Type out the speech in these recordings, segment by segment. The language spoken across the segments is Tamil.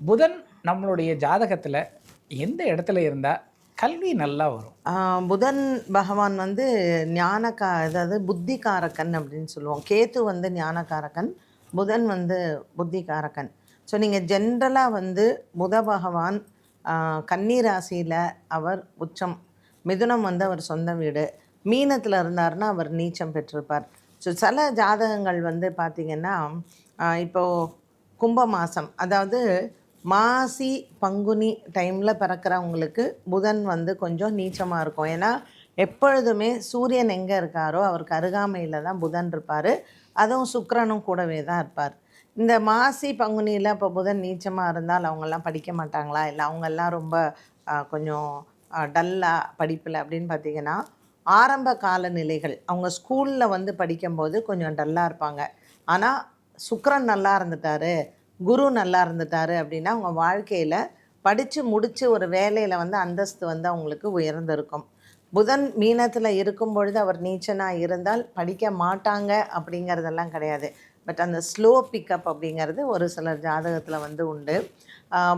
புதன் நம்மளுடைய ஜாதகத்துல எந்த இடத்துல இருந்தா கல்வி நல்லா வரும்? புதன் பகவான் வந்து அதாவது புத்திகாரகன் அப்படின்னு சொல்லுவோம். கேத்து வந்து ஞானகாரகன், புதன் வந்து புத்திகாரகன். ஸோ நீங்கள் ஜென்ரலாக வந்து புத பகவான் கன்னி ராசியில் அவர் உச்சம், மிதுனம் வந்து அவர் சொந்த வீடு, மீனத்தில் இருந்தார்னா அவர் நீச்சம் பெற்றிருப்பார். ஸோ சில ஜாதகங்கள் வந்து பார்த்திங்கன்னா இப்போது கும்ப மாதம், அதாவது மாசி பங்குனி டைமில் பிறக்கிறவங்களுக்கு புதன் வந்து கொஞ்சம் நீச்சமாக இருக்கும். ஏன்னா எப்பொழுதுமே சூரியன் எங்கே இருக்காரோ அவருக்கு அருகாமையில் தான் புதன் இருப்பார். அதுவும் சுக்கிரனும் கூடவே தான் இருப்பார். இந்த மாசி பங்குனியில் இப்போ புதன் நீச்சமாக இருந்தால் அவங்கெல்லாம் படிக்க மாட்டாங்களா, இல்லை அவங்கெல்லாம் ரொம்ப கொஞ்சம் டல்லாக படிப்பில் அப்படின்னு பார்த்திங்கன்னா, ஆரம்ப கால நிலைகள் அவங்க ஸ்கூலில் வந்து படிக்கும்போது கொஞ்சம் டல்லாக இருப்பாங்க. ஆனால் சுக்கிரன் நல்லா இருந்துட்டார், குரு நல்லா இருந்துட்டார் அப்படின்னா அவங்க வாழ்க்கையில் படித்து முடித்து ஒரு வேலையில் வந்து அந்தஸ்து வந்து அவங்களுக்கு உயர்ந்திருக்கும். புதன் மீனத்தில் இருக்கும் பொழுது அவர் நீச்சனாக இருந்தால் படிக்க மாட்டாங்க அப்படிங்கிறதெல்லாம் கிடையாது. பட் அந்த ஸ்லோ பிக்கப் அப்படிங்கிறது ஒரு சிலர் ஜாதகத்தில் வந்து உண்டு.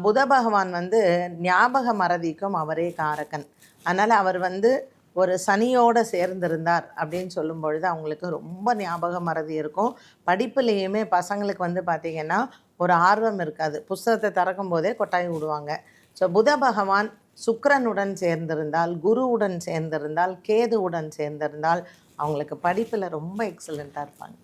புத பகவான் வந்து ஞாபக மறதிக்கும் அவரே காரகன். அதனால் அவர் வந்து ஒரு சனியோடு சேர்ந்திருந்தார் அப்படின்னு சொல்லும் பொழுது அவங்களுக்கு ரொம்ப ஞாபக மறதி இருக்கும். படிப்புலேயுமே பசங்களுக்கு வந்து பார்த்திங்கன்னா ஒரு ஆர்வம் இருக்காது. புஸ்தகத்தை திறக்கும் போதே கொட்டாய் விடுவாங்க. ஸோ புத பகவான் சுக்கிரனுடன் சேர்ந்திருந்தால், குருவுடன் சேர்ந்திருந்தால், கேதுவுடன் சேர்ந்திருந்தால் அவங்களுக்கு படிப்பில் ரொம்ப எக்ஸலண்ட்டாக இருப்பாங்க.